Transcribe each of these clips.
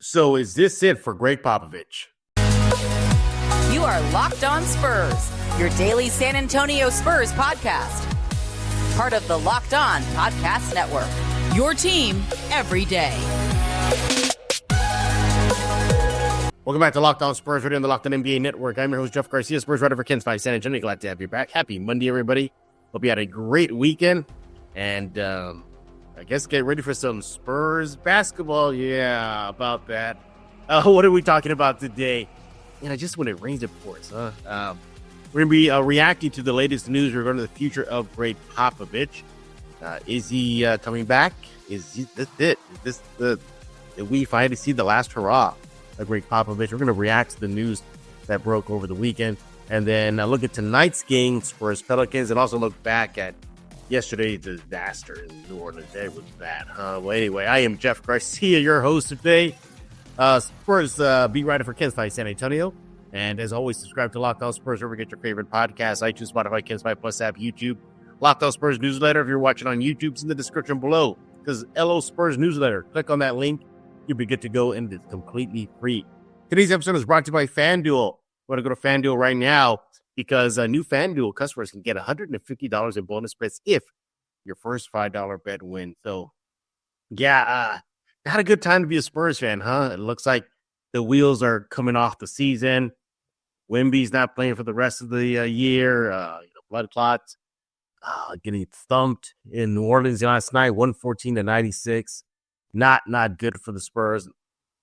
So is this it for Gregg Popovich? You are Locked On Spurs, your daily San Antonio Spurs podcast. Part of the Locked On Podcast Network, your team every day. Welcome back to Locked On Spurs, right on the Locked On NBA Network. I'm your host, Jeff Garcia, Spurs writer for San Antonio. Glad to have you back. Happy Monday, everybody. Hope you had a great weekend. And I guess get ready for some Spurs basketball. Yeah, about that. What are we talking about today? Just when it rains, it pours, huh? We're going to be reacting to the latest news regarding the future of Gregg Popovich. Is he coming back? Is this it? Is this did we finally see the last hurrah of Gregg Popovich? We're going to react to the news that broke over the weekend. And then look at tonight's game, Spurs Pelicans, and also look back at yesterday's disaster in New Orleans. It was bad, huh? Well, anyway, I am Jeff Garcia, your host today. Spurs beat writer for San Antonio. And as always, subscribe to Locked On Spurs wherever you get your favorite podcasts, iTunes, Spotify, Kensby Plus app, YouTube. Locked On Spurs newsletter. If you're watching on YouTube, it's in the description below. Because LO Spurs newsletter. Click on that link. You'll be good to go, and it's completely free. Today's episode is brought to you by FanDuel. Want to go to FanDuel right now because new FanDuel customers can get $150 in bonus bets if your first $5 bet wins. So, yeah, not a good time to be a Spurs fan, huh? It looks like the wheels are coming off the season. Wemby's not playing for the rest of the year. Blood clots. Getting thumped in New Orleans last night, 114-96. Not good for the Spurs.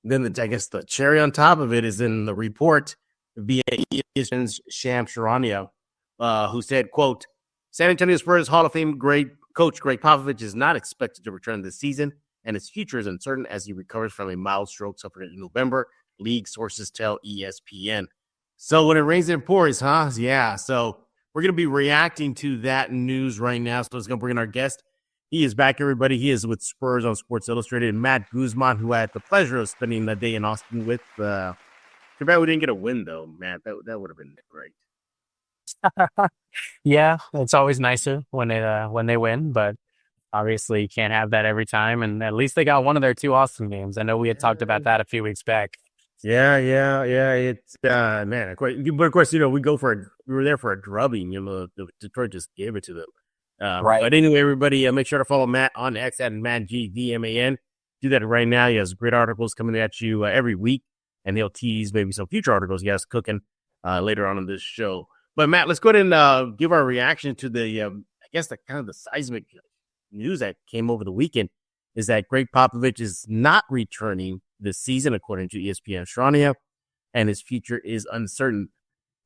Then I guess the cherry on top of it is in the report via ESPN's Sham Charania, who said, quote, San Antonio Spurs Hall of Fame coach Gregg Popovich is not expected to return this season, and his future is uncertain as he recovers from a mild stroke suffered in November, league sources tell ESPN. So when it rains, it pours, huh? Yeah, so we're going to be reacting to that news right now. So let's go bring in our guest. He is back, everybody. He is with Spurs on Sports Illustrated. Matt Guzman, who I had the pleasure of spending the day in Austin with. Too bad we didn't get a win, though, Matt. That would have been great. Yeah, it's always nicer when they win, but obviously you can't have that every time. And at least they got one of their two Austin games. I know we had talked about that a few weeks back. Yeah. It's man. But of course, we were there for a drubbing. Detroit just gave it to them. Right. But anyway, everybody, make sure to follow Matt on X at MattGDMAN. Do that right now. He has great articles coming at you every week, and he'll tease maybe some future articles he has cooking later on in this show. But Matt, let's go ahead and give our reaction to the the seismic news that came over the weekend is that Gregg Popovich is not returning this season, according to ESPN Charania, and his future is uncertain.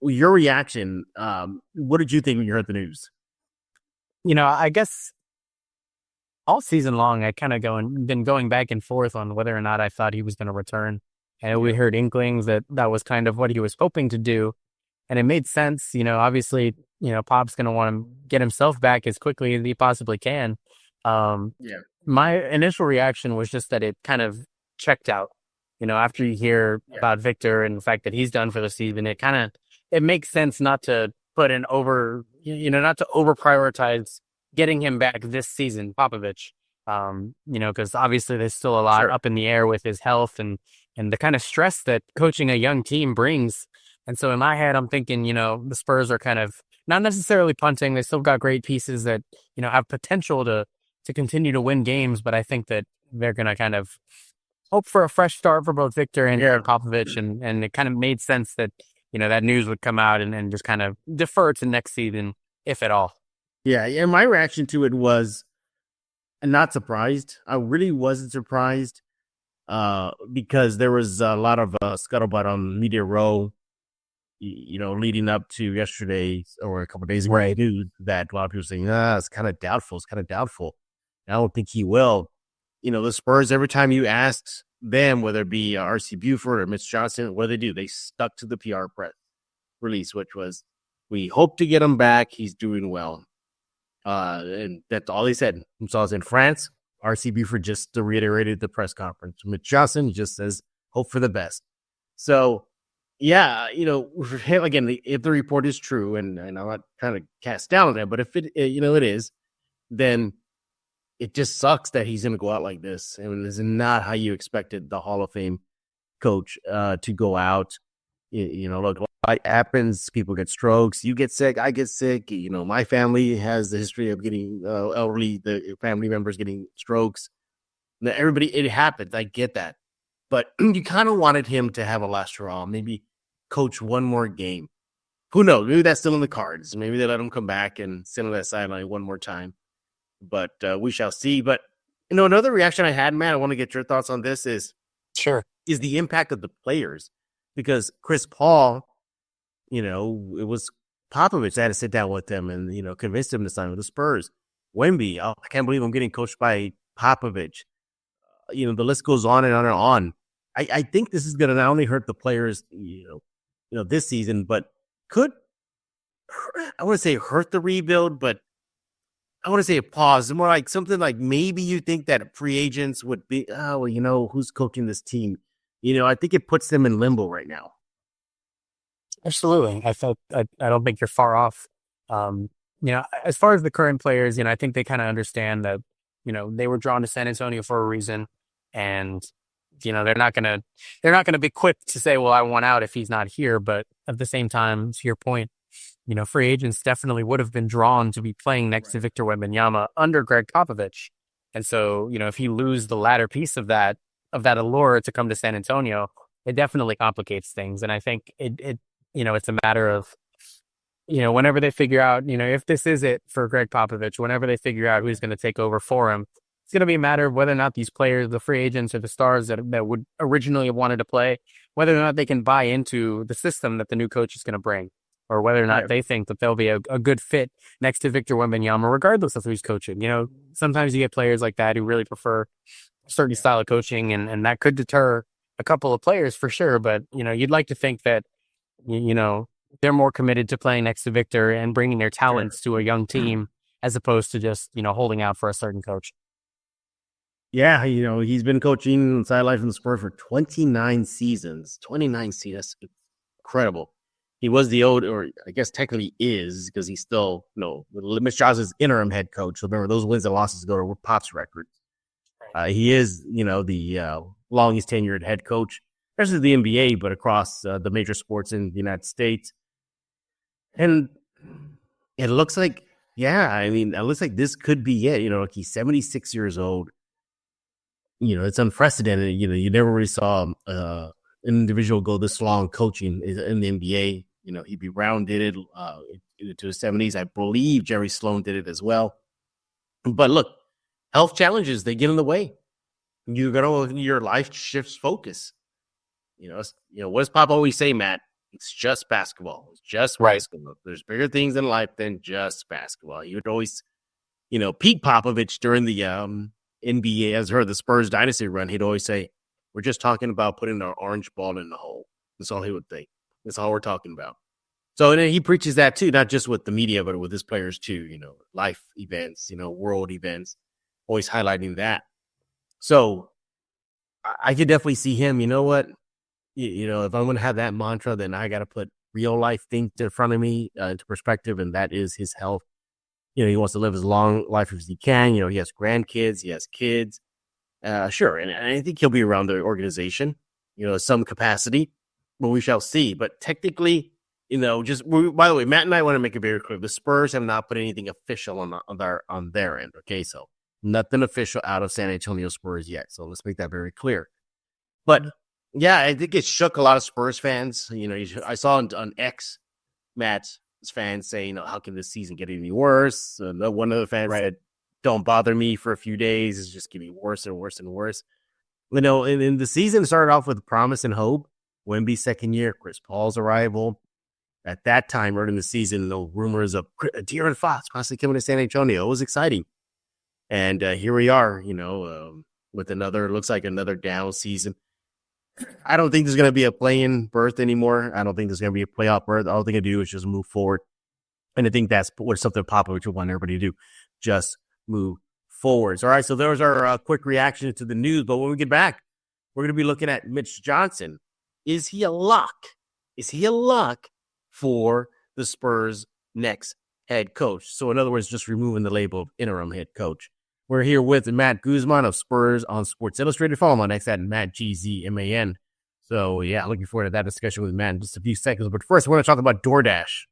Your reaction, what did you think when you heard the news? I guess all season long, I kind of been going back and forth on whether or not I thought he was going to return. And we heard inklings that was kind of what he was hoping to do. And it made sense. Obviously, Pop's going to want to get himself back as quickly as he possibly can. My initial reaction was just that it kind of checked out. After you hear about Victor and the fact that he's done for the season, it makes sense not to put not to over prioritize getting him back this season, Popovich. Because obviously there's still a lot up in the air with his health and the kind of stress that coaching a young team brings. And so in my head, I'm thinking, the Spurs are kind of not necessarily punting. They still got great pieces that, have potential to continue to win games. But I think that they're going to kind of hope for a fresh start for both Victor and Popovich. And it kind of made sense that, that news would come out and just kind of defer to next season, if at all. Yeah. And my reaction to it was not surprised. I really wasn't surprised because there was a lot of scuttlebutt on Media Row, leading up to yesterday or a couple of days ago. Right. That a lot of people saying, it's kind of doubtful. I don't think he will. The Spurs, every time you asked them, whether it be R.C. Buford or Mitch Johnson, what do? They stuck to the PR press release, which was, we hope to get him back. He's doing well. And that's all they said. So I was in France. R.C. Buford just reiterated the press conference. Mitch Johnson just says, hope for the best. So, yeah, again, if the report is true, and I'm not kind of cast down on that, but if it is, then it just sucks that he's going to go out like this. And this is not how you expected the Hall of Fame coach to go out. Look, what happens, people get strokes, you get sick, I get sick. My family has the history of getting the family members getting strokes. Now, everybody, it happens. I get that. But you kind of wanted him to have a last hurrah, maybe coach one more game. Who knows? Maybe that's still in the cards. Maybe they let him come back and sit on that sideline one more time. But we shall see. But, another reaction I had, Matt, I want to get your thoughts on this is the impact of the players. Because Chris Paul, it was Popovich that had to sit down with them and, convince him to sign with the Spurs. Wemby, I can't believe I'm getting coached by Popovich. The list goes on and on and on. I think this is going to not only hurt the players, this season, but could, I want to say hurt the rebuild, but I want to say a pause. More like something like maybe you think that free agents would be, who's coaching this team? I think it puts them in limbo right now. Absolutely. I don't think you're far off. As far as the current players, I think they kind of understand that, they were drawn to San Antonio for a reason, and they're not gonna be quick to say, well, I want out if he's not here. But at the same time, to your point, free agents definitely would have been drawn to be playing next to Victor Wembanyama under Gregg Popovich. And so, if you lose the latter piece of that allure to come to San Antonio, it definitely complicates things. And I think it's a matter of, whenever they figure out, if this is it for Gregg Popovich, whenever they figure out who's going to take over for him, it's going to be a matter of whether or not these players, the free agents or the stars that would originally have wanted to play, whether or not they can buy into the system that the new coach is going to bring, or whether or not they think that they'll be a good fit next to Victor Wembanyama, regardless of who's coaching. Sometimes you get players like that who really prefer a certain style of coaching, and that could deter a couple of players for sure. But, you'd like to think that, they're more committed to playing next to Victor and bringing their talents to a young team as opposed to just, holding out for a certain coach. Yeah, he's been coaching on sideline from the Spurs for 29 seasons. 29 seasons. That's incredible. He was or I guess technically is, because he's still, Mitch Johnson's interim head coach. So remember, those wins and losses go to Pop's records. He is, the longest tenured head coach, especially the NBA, but across the major sports in the United States. And it looks like, it looks like this could be it. He's 76 years old. It's unprecedented. You never really saw an individual go this long coaching in the NBA. He'd be rounded into his 70s. I believe Jerry Sloan did it as well. But look, health challenges, they get in the way. Your life shifts focus. What does Pop always say, Matt? It's just basketball. It's just basketball. There's bigger things in life than just basketball. He would always, Pete Popovich during the NBA, as heard the Spurs dynasty run, he'd always say, we're just talking about putting our orange ball in the hole. That's all he would think. That's all we're talking about. So and then he preaches that too, not just with the media, but with his players too, life events, world events, always highlighting that. So I could definitely see him, if I'm going to have that mantra, then I got to put real life things in front of me into perspective, and that is his health. He wants to live as long life as he can. He has grandkids, he has kids. Sure, and I think he'll be around the organization, some capacity, but we shall see. But technically, by the way, Matt and I want to make it very clear: the Spurs have not put anything official on their end. Okay, so nothing official out of San Antonio Spurs yet. So let's make that very clear. But yeah, I think it shook a lot of Spurs fans. I saw on X, Matt's fans saying, how can this season get any worse? One of the fans said, don't bother me for a few days. It's just getting worse and worse and worse. And the season started off with promise and hope. Wemby's second year, Chris Paul's arrival. At that time, early in the season, the rumors of De'Aaron Fox possibly coming to San Antonio. It was exciting. And here we are, with looks like another down season. I don't think there's going to be a play-in berth anymore. I don't think there's going to be a playoff berth. All they're going to do is just move forward. And I think that's what something Popovich would want everybody to do. Just move forwards. All right, so there's our quick reaction to the news. But when we get back, we're going to be looking at Mitch Johnson. Is he a lock? Is he a lock for the Spurs' next head coach? So in other words, just removing the label of interim head coach. We're here with Matt Guzman of Spurs on Sports Illustrated. Follow him on X at MattGZMAN. So, yeah, looking forward to that discussion with Matt in just a few seconds. But first, I want to talk about DoorDash.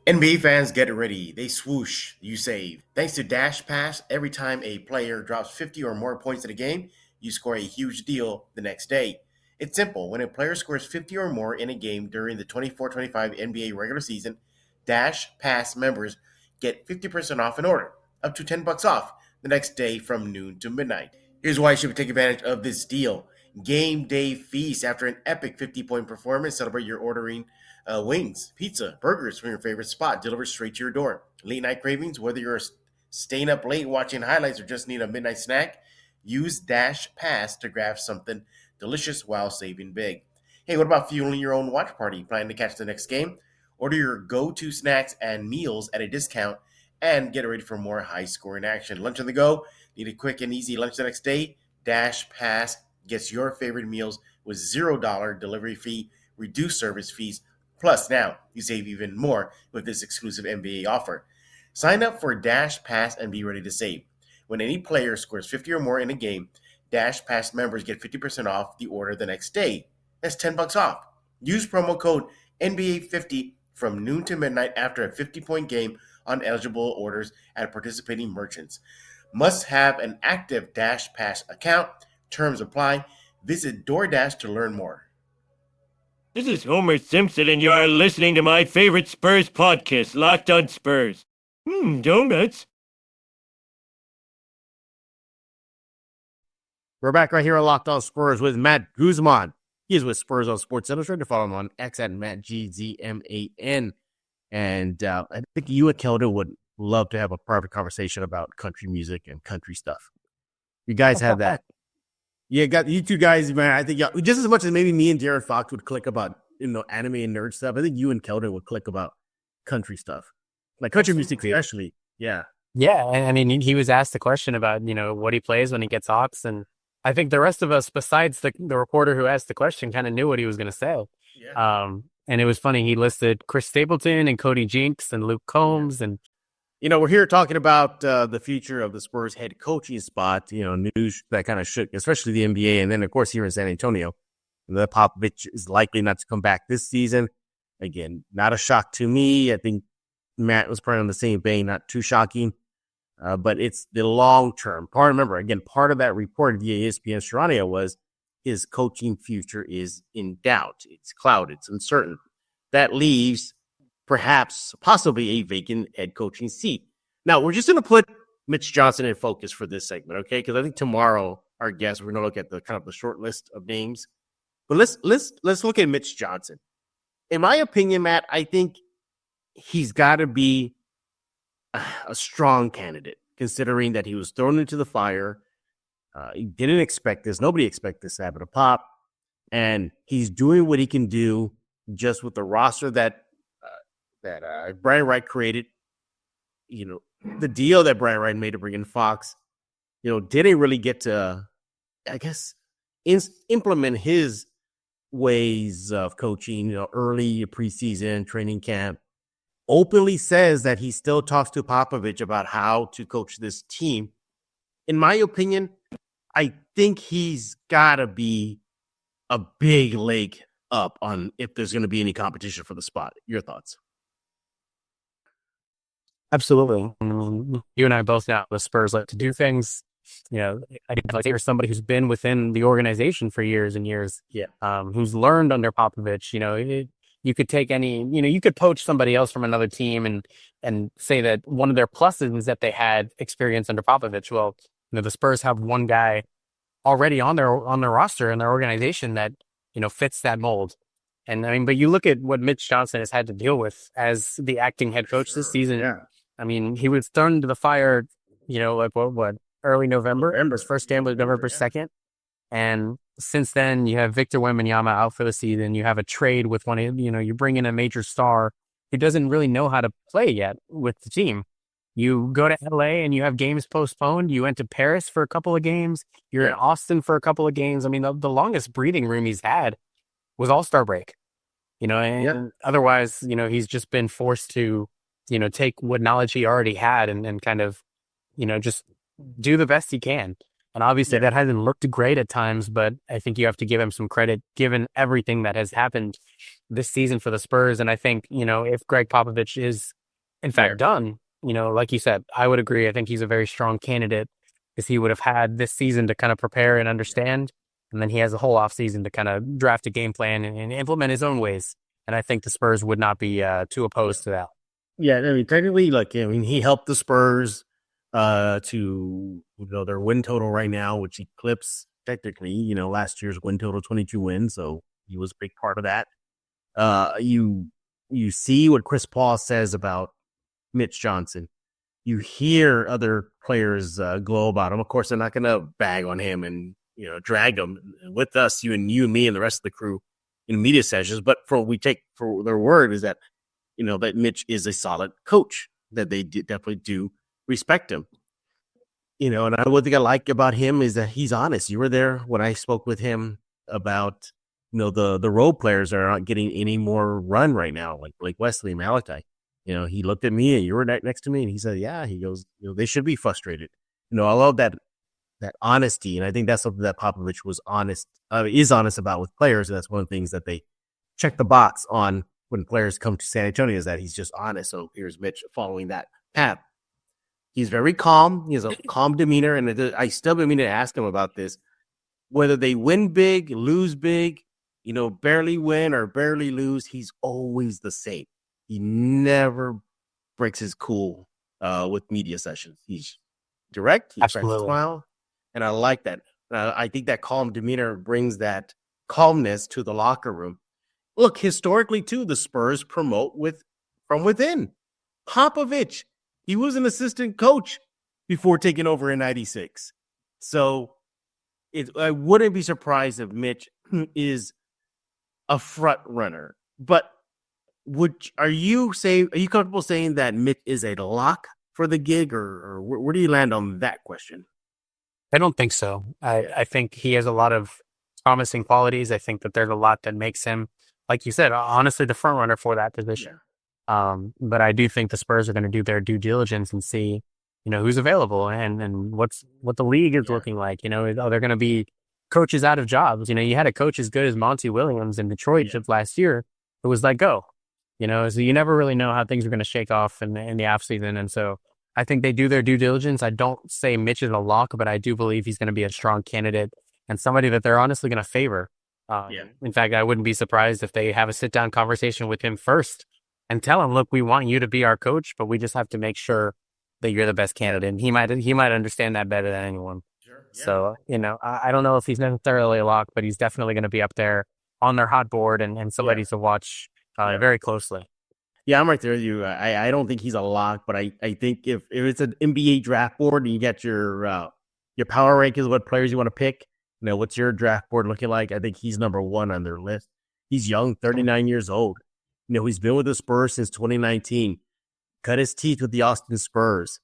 NBA fans, get ready. They swoosh, you save. Thanks to Dash Pass, every time a player drops 50 or more points in a game, you score a huge deal the next day. It's simple. When a player scores 50 or more in a game during the 24-25 NBA regular season, Dash Pass members get 50% off an order, up to $10 off the next day from noon to midnight. Here's why you should take advantage of this deal. Game day feast. After an epic 50-point performance, celebrate your ordering wings, pizza, burgers from your favorite spot delivered straight to your door. Late night cravings, whether you're staying up late watching highlights or just need a midnight snack, use Dash Pass to grab something delicious while saving big. Hey, what about fueling your own watch party? Planning to catch the next game? Order your go-to snacks and meals at a discount and get ready for more high-scoring action. Lunch on the go? Need a quick and easy lunch the next day? Dash Pass gets your favorite meals with $0 delivery fee, reduced service fees. Plus, now you save even more with this exclusive NBA offer. Sign up for Dash Pass and be ready to save. When any player scores 50 or more in a game, Dash Pass members get 50% off the order the next day. That's $10 off. Use promo code NBA50 from noon to midnight after a 50-point game on eligible orders at participating merchants. Must have an active Dash Pass account. Terms apply. Visit DoorDash to learn more. This is Homer Simpson, and you are listening to my favorite Spurs podcast, Locked on Spurs. Donuts. We're back right here on Locked On Spurs with Matt Guzman. He is with Spurs on Sports Illustrated. Follow him on X at MattGZMAN. And I think you and Kelder would love to have a private conversation about country music and country stuff. You guys have that. Yeah, got you two guys, man. I think just as much as maybe me and Jared Fox would click about anime and nerd stuff. I think you and Kelder would click about country stuff, like country music, especially. Yeah, yeah. I mean, he was asked the question about what he plays when he gets ops, and I think the rest of us, besides the reporter who asked the question, kind of knew what he was going to say. Yeah. And it was funny. He listed Chris Stapleton and Cody Jinks and Luke Combs and. We're here talking about the future of the Spurs head coaching spot, news that kind of shook, especially the NBA. And then, of course, here in San Antonio, the Popovich is likely not to come back this season. Again, not a shock to me. I think Matt was probably on the same vein, not too shocking. But it's the long term. Remember, again, part of that report via ESPN Serrania was his coaching future is in doubt. It's clouded. It's uncertain. That leaves possibly a vacant head coaching seat. Now, we're just going to put Mitch Johnson in focus for this segment, okay? Because I think tomorrow, our guests, we're going to look at the kind of the short list of names. But let's look at Mitch Johnson. In my opinion, Matt, I think he's got to be a strong candidate, considering that he was thrown into the fire. He didn't expect this. Nobody expected this to happen to Pop. And he's doing what he can do just with the roster that Brian Wright created. The deal that Brian Wright made to bring in Fox, didn't really get to, I guess, implement his ways of coaching, early preseason training camp. Openly says that he still talks to Popovich about how to coach this team. In my opinion, I think he's got to be a big leg up on if there's going to be any competition for the spot. Your thoughts? Absolutely. You and I both know the Spurs like to do things. I think like you're somebody who's been within the organization for years and years. Yeah. Who's learned under Popovich. You could take you could poach somebody else from another team and say that one of their pluses is that they had experience under Popovich. Well, the Spurs have one guy already on their roster and their organization that fits that mold. And I mean, but you look at what Mitch Johnson has had to deal with as the acting head coach this season. Yeah. I mean, he was thrown into the fire, like early November. His first game was November 2nd. And since then, you have Victor Wembanyama out for the season. You have a trade with you bring in a major star who doesn't really know how to play yet with the team. You go to LA and you have games postponed. You went to Paris for a couple of games. You're in Austin for a couple of games. I mean, the longest breathing room he's had was All-Star break. Otherwise, he's just been forced to take what knowledge he already had and kind of, just do the best he can. And obviously that hasn't looked great at times, but I think you have to give him some credit given everything that has happened this season for the Spurs. And I think, if Greg Popovich is in fact done, like you said, I would agree. I think he's a very strong candidate because he would have had this season to kind of prepare and understand. And then he has a whole offseason to kind of draft a game plan and implement his own ways. And I think the Spurs would not be too opposed to that. Yeah, I mean, technically, he helped the Spurs to their win total right now, which eclipsed technically, last year's win total, 22 wins. So he was a big part of that. You see what Chris Paul says about Mitch Johnson. You hear other players glow about him. Of course, they're not going to bag on him and drag him with us, you and me and the rest of the crew in media sessions. But for what we take for their word is that that Mitch is a solid coach, that they definitely do respect him. And one thing I like about him is that he's honest. You were there when I spoke with him about, the role players are not getting any more run right now, like Wesley and Malachi. He looked at me and you were next to me and he said, yeah, he goes, they should be frustrated. I love that honesty. And I think that's something that Popovich is honest about with players. And that's one of the things that they check the box on when players come to San Antonio, is that he's just honest. So here's Mitch following that path. He's very calm. He has a calm demeanor. And I still been meaning to ask him about this, whether they win big, lose big, barely win or barely lose. He's always the same. He never breaks his cool with media sessions. He's direct. He cracks a smile. And I like that. I think that calm demeanor brings that calmness to the locker room. Look, historically, too, the Spurs promote from within. Popovich, he was an assistant coach before taking over in 96. So I wouldn't be surprised if Mitch is a front runner. But are you comfortable saying that Mitch is a lock for the gig, or where do you land on that question? I don't think so. I think he has a lot of promising qualities. I think that there's a lot that makes him, like you said, honestly, the front runner for that position. But I do think the Spurs are going to do their due diligence and see, who's available and what the league is looking like. Are there going to be coaches out of jobs? You had a coach as good as Monty Williams in Detroit just last year who was let go. So you never really know how things are going to shake off in the offseason. And so I think they do their due diligence. I don't say Mitch is a lock, but I do believe he's going to be a strong candidate and somebody that they're honestly going to favor. In fact, I wouldn't be surprised if they have a sit-down conversation with him first and tell him, look, we want you to be our coach, but we just have to make sure that you're the best candidate. And he might understand that better than anyone. Sure, yeah. So, I don't know if he's necessarily a lock, but he's definitely going to be up there on their hot board and somebody to watch very closely. Yeah, I'm right there with you. I don't think he's a lock, but I think if it's an NBA draft board and you get your power rankings, what players you want to pick, what's your draft board looking like? I think he's number one on their list. He's young, 39 years old. He's been with the Spurs since 2019. Cut his teeth with the Austin Spurs.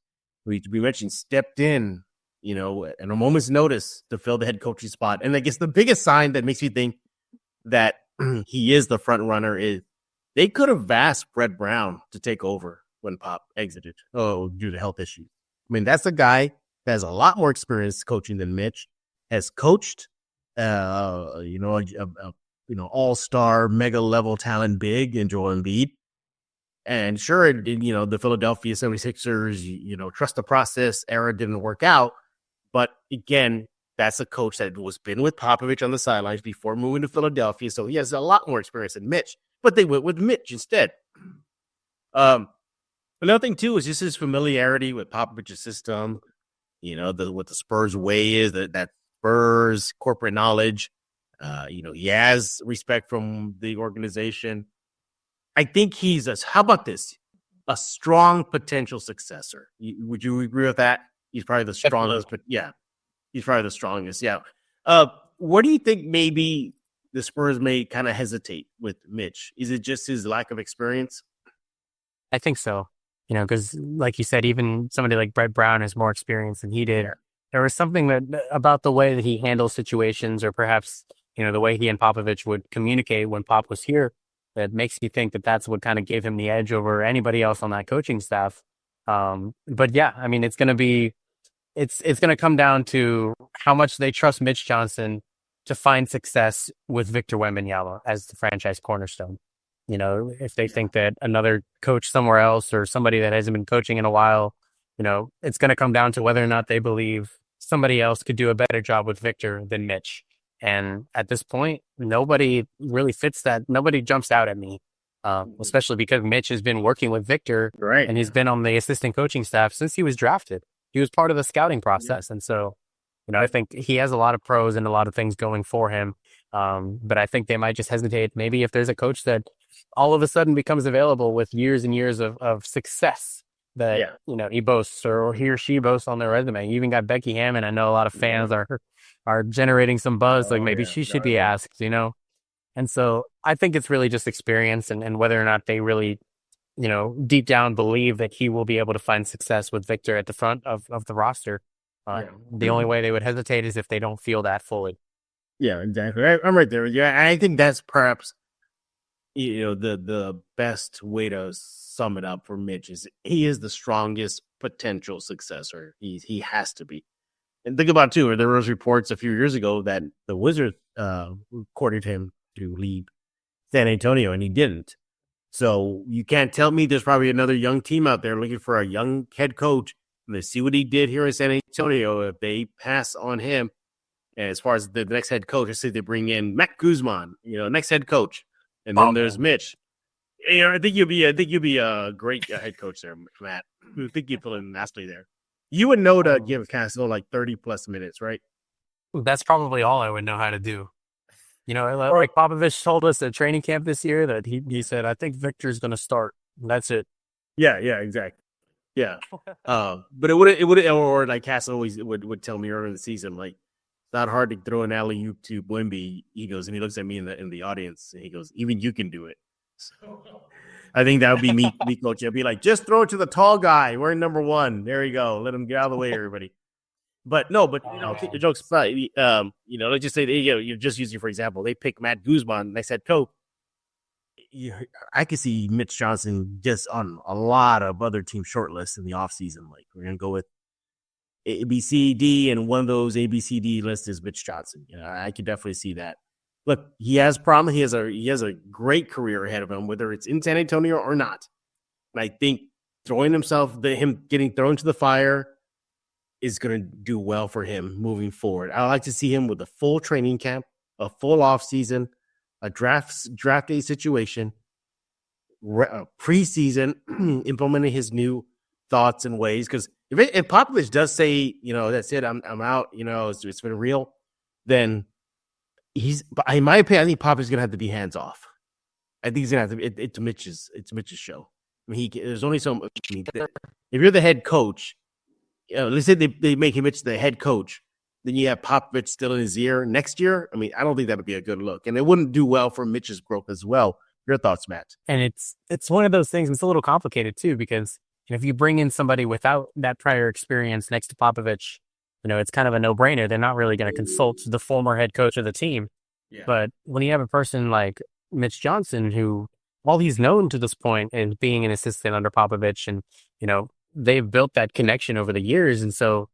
We mentioned stepped in, at a moment's notice to fill the head coaching spot. And I guess the biggest sign that makes me think that he is the front runner is they could have asked Brett Brown to take over when Pop exited due to health issues. I mean, that's a guy that has a lot more experience coaching than Mitch. Has coached, all-star, mega-level talent big in Joel Embiid. And sure, the Philadelphia 76ers, trust the process era didn't work out. But again, that's a coach that was been with Popovich on the sidelines before moving to Philadelphia. So he has a lot more experience than Mitch, but they went with Mitch instead. Another thing, too, is just his familiarity with Popovich's system. What the Spurs way is, that Spurs corporate knowledge. He has respect from the organization. I think how about this? A strong potential successor. Would you agree with that? He's probably the strongest, but yeah, he's probably the strongest. Yeah. What do you think maybe the Spurs may kind of hesitate with Mitch? Is it just his lack of experience? I think so. Because like you said, even somebody like Brett Brown has more experience than he did. Yeah. There was something about the way that he handles situations, or perhaps, the way he and Popovich would communicate when Pop was here, that makes me think that that's what kind of gave him the edge over anybody else on that coaching staff. But yeah, I mean, it's going to be it's going to come down to how much they trust Mitch Johnson to find success with Victor Wembanyama as the franchise cornerstone. You know, if they think that another coach somewhere else or somebody that hasn't been coaching in a while, you know, it's going to come down to whether or not they believe somebody else could do a better job with Victor than Mitch. And at this point, nobody really fits that. Nobody jumps out at me, especially because Mitch has been working with Victor, Right. and he's been on the assistant coaching staff since he was drafted. He was part of the scouting process. And so, you know, I think he has a lot of pros and a lot of things going for him. But I think they might just hesitate. Maybe if there's a coach that all of a sudden becomes available with years and years of success that, you know, he boasts or he or she boasts on their resume. You even got Becky Hammond. I know a lot of fans are generating some buzz. Like maybe she should be asked, you know? And so I think it's really just experience and whether or not they really, you know, deep down believe that he will be able to find success with Victor at the front of the roster. The only way they would hesitate is if they don't feel that fully. Yeah, exactly. I'm right there. Yeah, and I think that's perhaps, you know, the best way to sum it up for Mitch is he is the strongest potential successor. He has to be. And think about it too, there was reports a few years ago that the Wizards courted him to leave San Antonio, and he didn't. So you can't tell me there's probably another young team out there looking for a young head coach. And they see what he did here in San Antonio. If they pass on him, and as far as the next head coach, let's say they bring in Matt Guzman, you know, next head coach, and then there's Mitch. You know, I think you'd be a great head coach there, Matt. I think you'd fill in nicely there. You would know to give Castle like 30 plus minutes, right? That's probably all I would know how to do. You know, like Popovich told us at training camp this year that he said, I think Victor's going to start. And that's it. Yeah, exactly. Yeah. But it would, or like Castle always would tell me earlier in the season, like, it's not hard to throw an alley-oop to Wemby. He goes, and he looks at me in the audience, and he goes, even you can do it. So, I think that would be me coach. I'd be like, just throw it to the tall guy. We're in number one. There you go. Let him get out of the way, everybody. But no, you know, the joke's aside, you know, let's just say you're just using for example, they pick Matt Guzman, and they said, "Coach, I could see Mitch Johnson just on a lot of other team shortlists in the offseason. Like we're gonna go with A, B, C, D, and one of those A, B, C, D lists is Mitch Johnson. You know, I could definitely see that. Look, he has promise. He has a great career ahead of him, whether it's in San Antonio or not. And I think him getting thrown to the fire is going to do well for him moving forward. I like to see him with a full training camp, a full off season, a draft day situation, preseason, implementing his new thoughts and ways. Because if Popovich does say, you know, that's it, I'm out, you know, it's been real, then in my opinion, I think Popovich's going to have to be hands off. I think he's going to have to. It's Mitch's show. I mean, there's only so much. I mean, if you're the head coach, you know, let's say they make him Mitch the head coach, then you have Popovich still in his ear next year. I mean, I don't think that would be a good look, and it wouldn't do well for Mitch's growth as well. Your thoughts, Matt? And it's one of those things. It's a little complicated too because if you bring in somebody without that prior experience next to Popovich, you know, it's kind of a no-brainer. They're not really going to consult the former head coach of the team. Yeah. But when you have a person like Mitch Johnson, who all he's known to this point is being an assistant under Popovich, and you know they've built that connection over the years, and so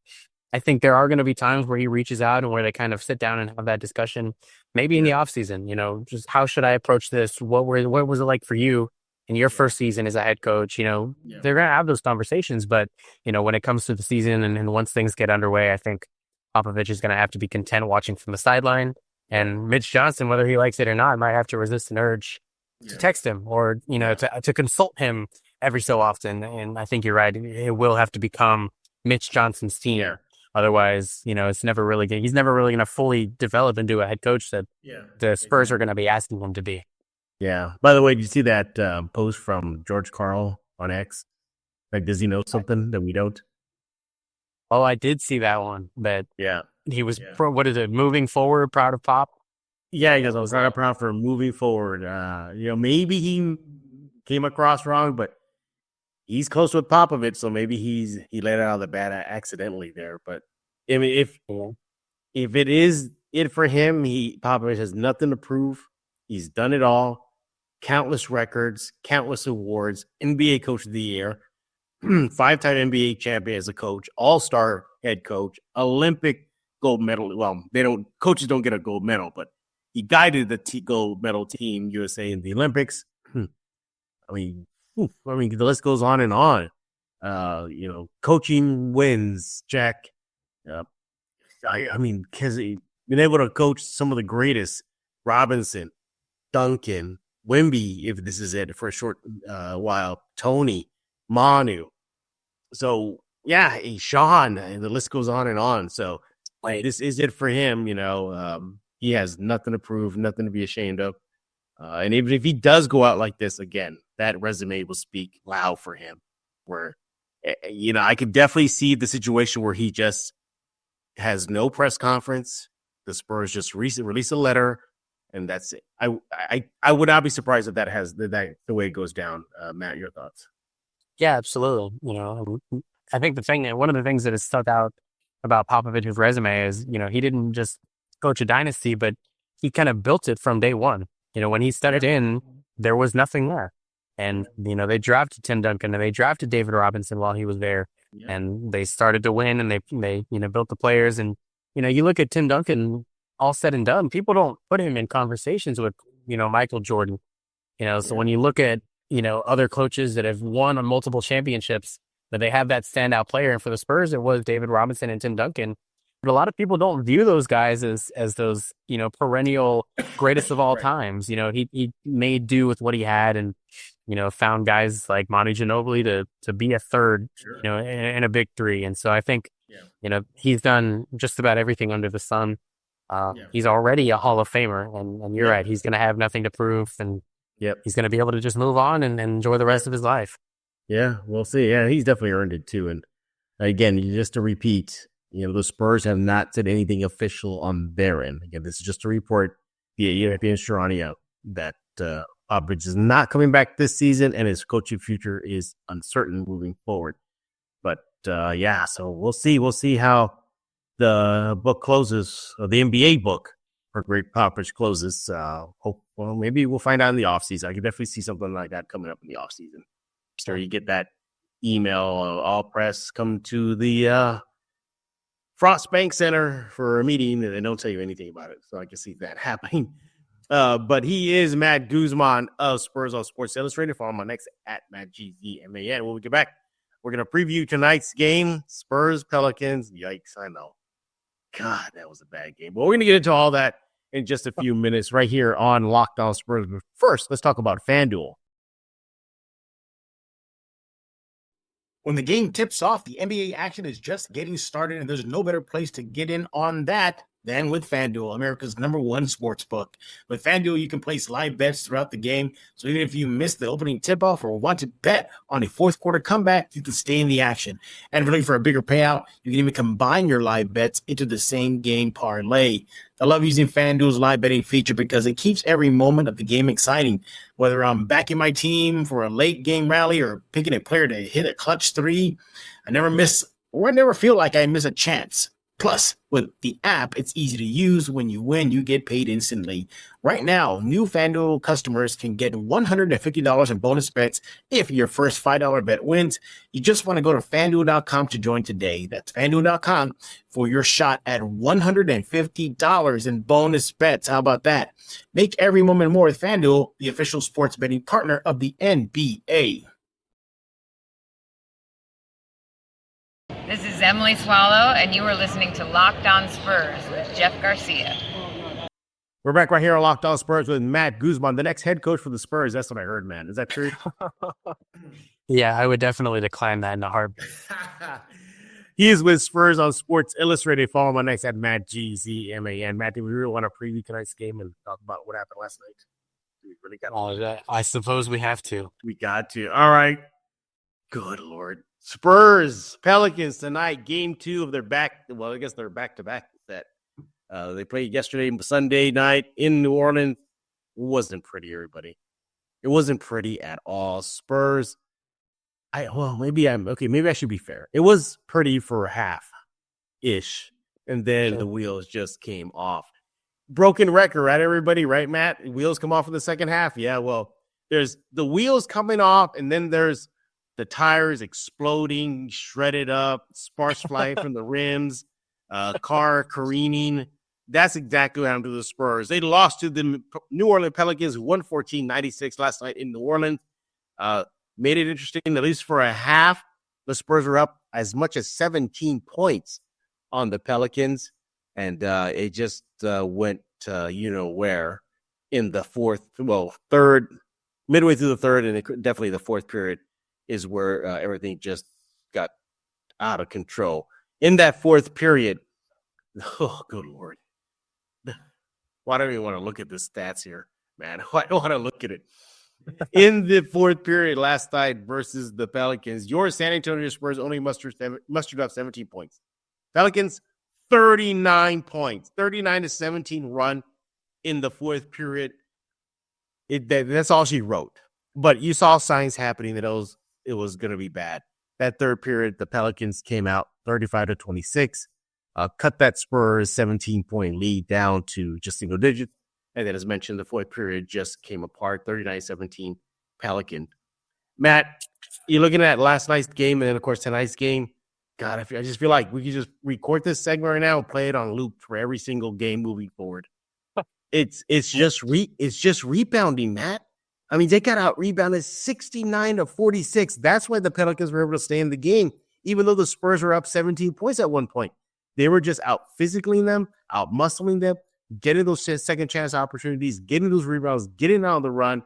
I think there are going to be times where he reaches out and where they kind of sit down and have that discussion, maybe in the off season. You know, just how should I approach this? What was it like for you in your first season as a head coach? You know, they're going to have those conversations, but you know, when it comes to the season and once things get underway, I think Popovich is going to have to be content watching from the sideline. And Mitch Johnson, whether he likes it or not, might have to resist an urge to text him or, you know, to consult him every so often. And I think you're right. It will have to become Mitch Johnson's team. Yeah. Otherwise, you know, he's never really going to fully develop into a head coach that the Spurs are going to be asking him to be. Yeah. By the way, did you see that post from George Karl on X? Like, does he know something that we don't? Oh, I did see that one. But he was, what is it, moving forward, proud of Pop? Yeah, he goes, I was not proud for moving forward. You know, maybe he came across wrong, but he's close with Popovich, so maybe he let out of the bat accidentally there. But I mean, if it is it for him, Popovich has nothing to prove. He's done it all, countless records, countless awards, NBA Coach of the Year. 5-time NBA champion as a coach, all-star head coach, Olympic gold medal. Well, coaches don't get a gold medal, but he guided the gold medal team USA in the Olympics. I mean, the list goes on and on. Coaching wins, Jack. Because he's been able to coach some of the greatest: Robinson, Duncan, Wemby, if this is it for a short while, Tony, Manu. So yeah, Sean, and the list goes on and on. So this is it for him. He has nothing to prove, nothing to be ashamed of. And even if he does go out like this again, that resume will speak loud for him. Where, I could definitely see the situation where he just has no press conference. The Spurs just release a letter, and that's it. I would not be surprised if that has the way it goes down. Matt, your thoughts? Yeah, absolutely. I think one of the things that has stuck out about Popovich's resume is, he didn't just coach a dynasty, but he kind of built it from day one. When he stepped in, there was nothing there. And, they drafted Tim Duncan and they drafted David Robinson while he was there. Yeah. And they started to win, and they built the players. And, you look at Tim Duncan, all said and done, people don't put him in conversations with, Michael Jordan. So when you look at, other coaches that have won on multiple championships, that they have that standout player. And for the Spurs, it was David Robinson and Tim Duncan. But a lot of people don't view those guys as those, perennial greatest of all times. He made do with what he had, and, found guys like Manu Ginobili to be a third, in a big three. And so I think, he's done just about everything under the sun. He's already a Hall of Famer, and you're right. He's going to have nothing to prove, and he's going to be able to just move on and enjoy the rest of his life. Yeah, we'll see. Yeah, he's definitely earned it too. And again, just to repeat, the Spurs have not said anything official on their end. Again, this is just a report via ESPN Sharania that Popovich is not coming back this season, and his coaching future is uncertain moving forward. But so we'll see. We'll see how the book closes, or the NBA book for Greg Popovich closes. Maybe we'll find out in the offseason. I could definitely see something like that coming up in the offseason. So you get that email, all press come to the Frost Bank Center for a meeting, and they don't tell you anything about it. So I can see that happening. But he is Matt Guzman of Spurs on Sports Illustrated. Follow him on X at MattGZMAN. When we get back, we're going to preview tonight's game, Spurs Pelicans. Yikes, I know. God, that was a bad game. But we're going to get into all that in just a few minutes right here on Locked On Spurs. But first, let's talk about FanDuel. When the game tips off, the NBA action is just getting started, and there's no better place to get in on that than with FanDuel, America's #1 sports book. With FanDuel, you can place live bets throughout the game, so even if you miss the opening tip-off or want to bet on a fourth quarter comeback, you can stay in the action. And if you're looking for a bigger payout, you can even combine your live bets into the same game parlay. I love using FanDuel's live betting feature because it keeps every moment of the game exciting. Whether I'm backing my team for a late game rally or picking a player to hit a clutch three, I never feel like I miss a chance. Plus, with the app, it's easy to use. When you win, you get paid instantly. Right now, new FanDuel customers can get $150 in bonus bets if your first $5 bet wins. You just want to go to FanDuel.com to join today. That's FanDuel.com for your shot at $150 in bonus bets. How about that? Make every moment more with FanDuel, the official sports betting partner of the NBA. This is Emily Swallow, and you are listening to Locked On Spurs with Jeff Garcia. We're back right here on Locked On Spurs with Matt Guzman, the next head coach for the Spurs. That's what I heard, man. Is that true? Yeah, I would definitely decline that in a heartbeat. He is with Spurs on Sports Illustrated. Follow him on X at MattGZMAN. Matt, do we really want to preview tonight's game and talk about what happened last night? We really got I suppose we have to. We got to. All right. Good Lord. Spurs, Pelicans tonight, game 2 of their I guess they're back-to-back set. They played yesterday, Sunday night in New Orleans. It wasn't pretty, everybody. It wasn't pretty at all. Spurs, maybe I should be fair. It was pretty for half-ish, and then the wheels just came off. Broken record, right, everybody? Right, Matt? Wheels come off in the second half? Yeah, well, there's the wheels coming off, and then there's the tires exploding, shredded up, sparks flying from the rims, car careening. That's exactly what happened to the Spurs. They lost to the New Orleans Pelicans 114-96 last night in New Orleans. Made it interesting, at least for a half. The Spurs were up as much as 17 points on the Pelicans, and it just went where in the third, midway through the third, and definitely the fourth period is where everything just got out of control. In that fourth period, oh, good Lord. Why don't you want to look at the stats here, man? I don't want to look at it. In the fourth period last night versus the Pelicans, your San Antonio Spurs only mustered up 17 points. Pelicans, 39 points, 39-17 run in the fourth period. That's all she wrote. But you saw signs happening that it was going to be bad. That third period, the Pelicans came out 35-26. Cut that Spurs 17-point lead down to just single digits. And then, as mentioned, the fourth period just came apart, 39-17 Pelican. Matt, you're looking at last night's game and then, of course, tonight's game. God, I just feel like we could just record this segment right now and play it on loop for every single game moving forward. It's just rebounding, Matt. I mean, they got out rebounded 69-46. That's why the Pelicans were able to stay in the game, even though the Spurs were up 17 points at one point. They were just out physically them, out muscling them, getting those second chance opportunities, getting those rebounds, getting out on the run.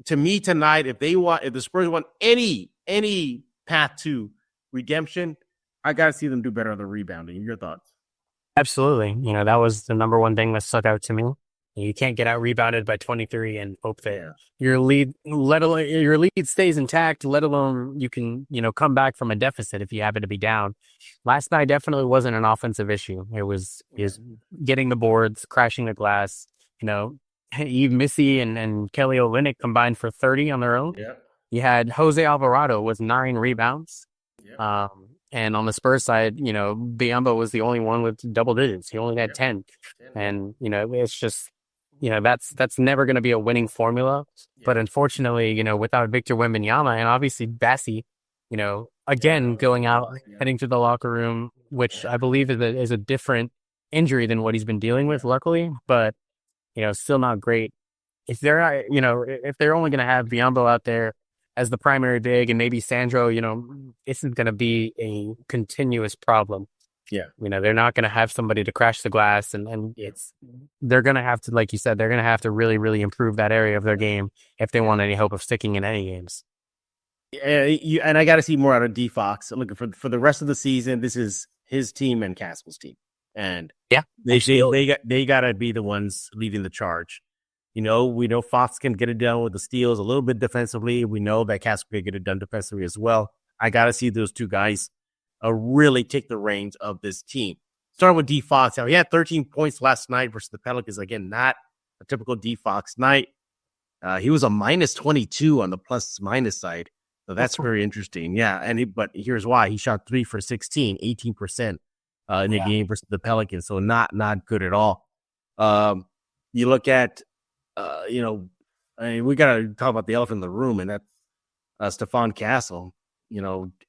To me tonight, if the Spurs want any path to redemption, I got to see them do better on the rebounding. Your thoughts? Absolutely. That was the number one thing that stuck out to me. You can't get out rebounded by 23 and hope that your lead stays intact, let alone you can, come back from a deficit if you happen to be down. Last night definitely wasn't an offensive issue. It was getting the boards, crashing the glass. Eve Missy and Kelly Olynyk combined for 30 on their own. Yeah. You had Jose Alvarado with 9 rebounds. Yeah. And on the Spurs side, Biyombo was the only one with double digits. He only had 10. And, it's just, that's never going to be a winning formula. Yeah. But unfortunately, without Victor Wembanyama and obviously Vassell, again, going out, heading to the locker room, which I believe is a different injury than what he's been dealing with, luckily. But, still not great. If they're only going to have Biyombo out there as the primary big and maybe Sandro, isn't going to be a continuous problem. Yeah. They're not going to have somebody to crash the glass and they're going to have to, like you said, they're going to have to really, really improve that area of their game if they want any hope of sticking in any games. And I got to see more out of D Fox. Looking for the rest of the season. This is his team and Castle's team. And they got to be the ones leading the charge. We know Fox can get it done with the steals a little bit defensively. We know that Castle can get it done defensively as well. I got to see those two guys really take the reins of this team. Starting with D Fox. He had 13 points last night versus the Pelicans. Again, not a typical D Fox night. He was a minus 22 on the plus minus side. So that's very interesting. Yeah. But here's why. He shot 3 for 16, 18% in the game versus the Pelicans. So not good at all. You look at, we got to talk about the elephant in the room, and that's Stephon Castle.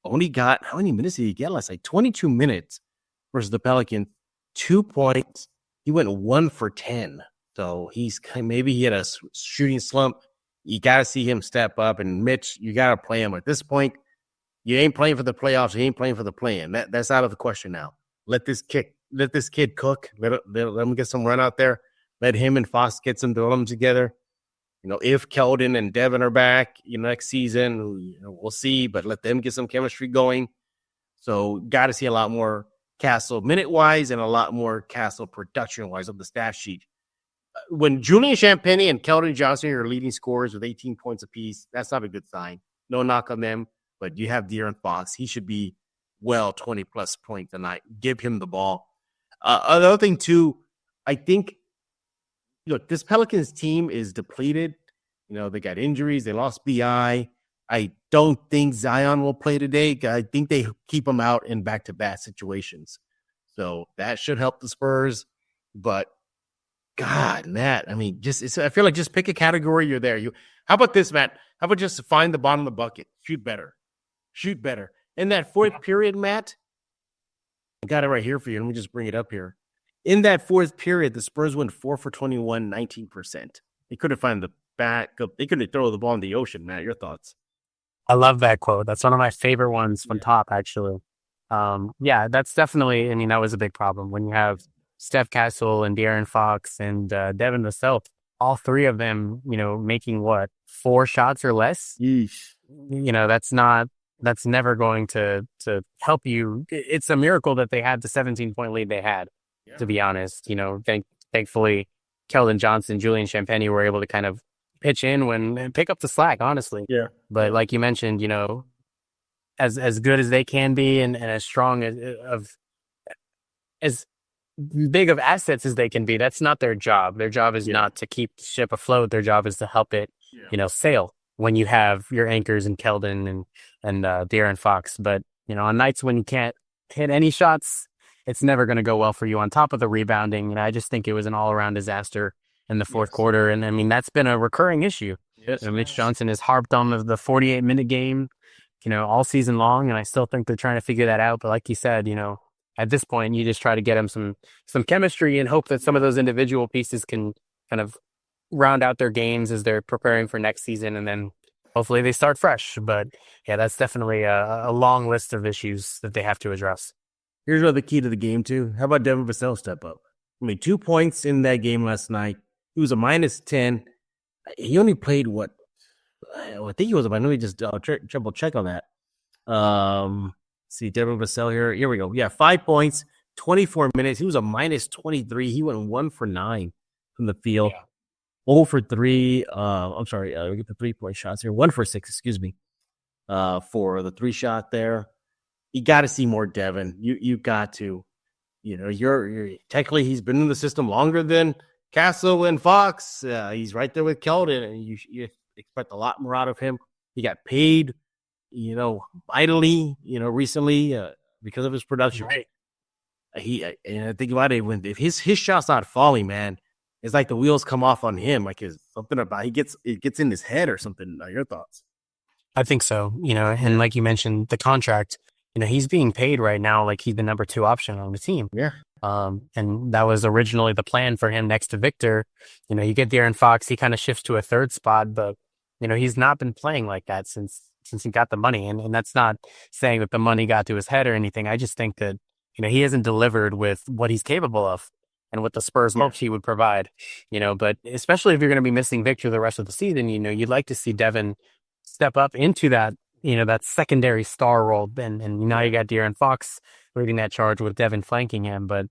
Only got, how many minutes did he get last night? 22 minutes versus the Pelicans, 2 points. He went 1 for 10. So maybe he had a shooting slump. You got to see him step up. And Mitch, you got to play him at this point. You ain't playing for the playoffs. You ain't playing for the play-in. That's out of the question now. Let this kid cook. Let him get some run out there. Let him and Fox get some development together. If Keldon and Devin are back, next season, we'll see. But let them get some chemistry going. So got to see a lot more Castle minute-wise and a lot more Castle production-wise of the stat sheet. When Julian Champagnie and Keldon Johnson are leading scorers with 18 points apiece, that's not a good sign. No knock on them, but you have De'Aaron Fox. He should be 20-plus points tonight. Give him the ball. Another thing, too, I think, this Pelicans team is depleted. They got injuries. They lost BI. I don't think Zion will play today. I think they keep him out in back-to-back situations. So that should help the Spurs. But God, Matt, I mean, I feel like just pick a category. You're there. How about this, Matt? How about just find the bottom of the bucket? Shoot better. shoot better. In that fourth period, Matt, I got it right here for you. Let me just bring it up here. In that fourth period, the Spurs went 4 for 21, 19%. They couldn't find the backup. They couldn't throw the ball in the ocean, Matt. Your thoughts? I love that quote. That's one of my favorite ones from Top, actually. Yeah, that's definitely, I mean, that was a big problem when you have Steph Castle and De'Aaron Fox and Devin Vassell, all three of them, making what, 4 shots or less? Yeesh. That's never going to help you. It's a miracle that they had the 17-point lead they had, to be honest. Thankfully, Keldon Johnson, Julian Champagnie were able to kind of pitch in and pick up the slack, honestly. Yeah. But like you mentioned, as good as they can be and as strong as big of assets as they can be, that's not their job. Their job is not to keep the ship afloat. Their job is to help it, sail when you have your anchors in Keldon and De'Aaron Fox. But, on nights when you can't hit any shots, it's never going to go well for you. On top of the rebounding, and I just think it was an all-around disaster in the fourth quarter. And, I mean, that's been a recurring issue. Yes. Mitch Johnson has harped on the 48-minute game, all season long, and I still think they're trying to figure that out. But like you said, at this point, you just try to get him some chemistry and hope that some of those individual pieces can kind of round out their games as they're preparing for next season, and then hopefully they start fresh. But yeah, that's definitely a long list of issues that they have to address. Here's another key to the game, too. How about Devin Vassell step up? I mean, 2 points in that game last night. He was a -10. He only played what? I think he was about. Let me just double check on that. See, Devin Vassell here. Here we go. Yeah, 5 points, 24 minutes. He was a -23. He went 1 for 9 from the field. Yeah. 0 for 3. I'm sorry. We get the 3-point shots here. 1 for 6, excuse me. For the 3 shot there. You got to see more Devin. You got to. You're technically he's been in the system longer than Castle and Fox. He's right there with Keldon, and you expect a lot more out of him. He got paid, mightily, recently because of his production. Right. And I think about it, if his shot's not falling, man, it's like the wheels come off on him. Like something about it gets in his head or something. Your thoughts? I think so. And like you mentioned, the contract. He's being paid right now like he's the number 2 option on the team. Yeah. And that was originally the plan for him next to Victor. You get De'Aaron Fox, he kind of shifts to a 3rd spot, but he's not been playing like that since he got the money. And that's not saying that the money got to his head or anything. I just think that, he hasn't delivered with what he's capable of and what the Spurs hoped he would provide, but especially if you're going to be missing Victor the rest of the season, you'd like to see Devin step up into that, that secondary star role. And now you got De'Aaron Fox leading that charge with Devin flanking him. But,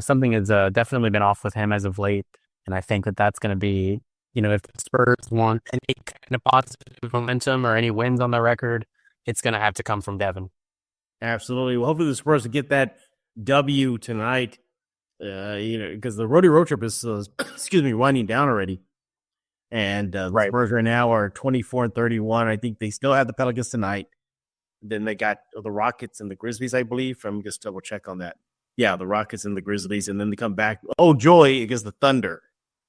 something has definitely been off with him as of late. And I think that that's going to be, if the Spurs want any kind of positive momentum or any wins on the record, it's going to have to come from Devin. Absolutely. Well, hopefully the Spurs will get that W tonight, because the road trip is, winding down already. And the Spurs right now are 24-31. I think they still have the Pelicans tonight. Then they got the Rockets and the Grizzlies, I believe. I'm just double check on that. Yeah, the Rockets and the Grizzlies. And then they come back. Oh, joy, against the Thunder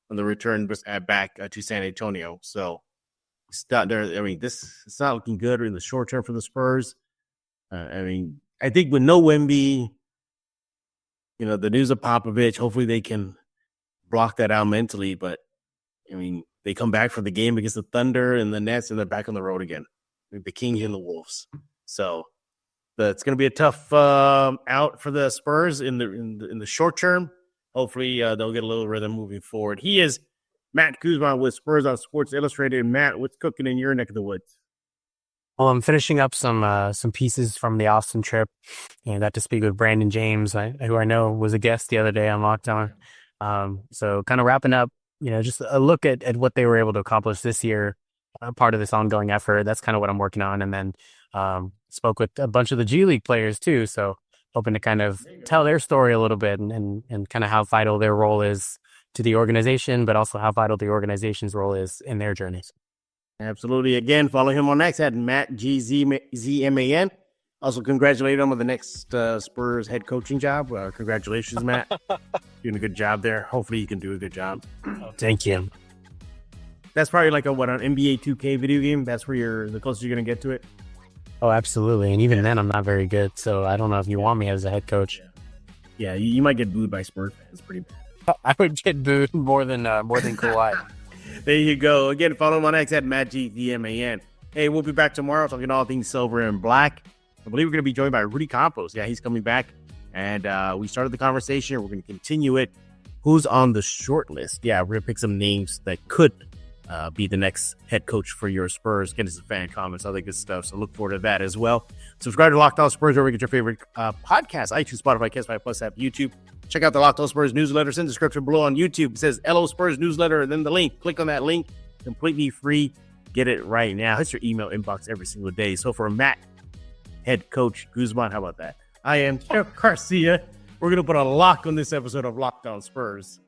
on the return back to San Antonio. So it's not there. I mean, it's not looking good in the short term for the Spurs. I think with no Wemby, the news of Popovich, hopefully they can block that out mentally. But, they come back for the game against the Thunder and the Nets, and they're back on the road again. The Kings and the Wolves. So it's going to be a tough out for the Spurs in the short term. Hopefully they'll get a little rhythm moving forward. He is Matt Guzman with Spurs on Sports Illustrated. Matt, what's cooking in your neck of the woods? Well, I'm finishing up some pieces from the Austin trip, and got to speak with Brandon James, who I know was a guest the other day on Lockdown. So kind of wrapping up, just a look at what they were able to accomplish this year, part of this ongoing effort. That's kind of what I'm working on. And then spoke with a bunch of the G League players too. So hoping to kind of tell their story a little bit and kind of how vital their role is to the organization, but also how vital the organization's role is in their journeys. Absolutely. Again, follow him on X at Matt GZMAN. Also, congratulate him on the next Spurs head coaching job. Congratulations, Matt. Doing a good job there. Hopefully you can do a good job. Thank you. That's probably like an NBA 2K video game. That's where the closest you're going to get to it. Oh, absolutely. And even then, I'm not very good. So I don't know if you want me as a head coach. Yeah, you might get booed by Spurs fans pretty bad. I would get booed more than Kawhi. There you go. Again, follow him on X at MattGDMAN. Hey, we'll be back tomorrow talking all things silver and black. I believe we're going to be joined by Rudy Campos. Yeah, he's coming back. And we started the conversation. We're going to continue it. Who's on the short list? Yeah, we're going to pick some names that could be the next head coach for your Spurs. Get us some fan comments, all that good stuff. So look forward to that as well. Subscribe to Locked On Spurs wherever you get your favorite podcast. iTunes, Spotify, Castbox Plus app, YouTube. Check out the Locked On Spurs newsletter. It's in the description below on YouTube. It says LO Spurs newsletter and then the link. Click on that link. Completely free. Get it right now. It's your email inbox every single day. So for Matt, head coach Guzman, how about that? I am Jeff Garcia. We're going to put a lock on this episode of Locked On Spurs.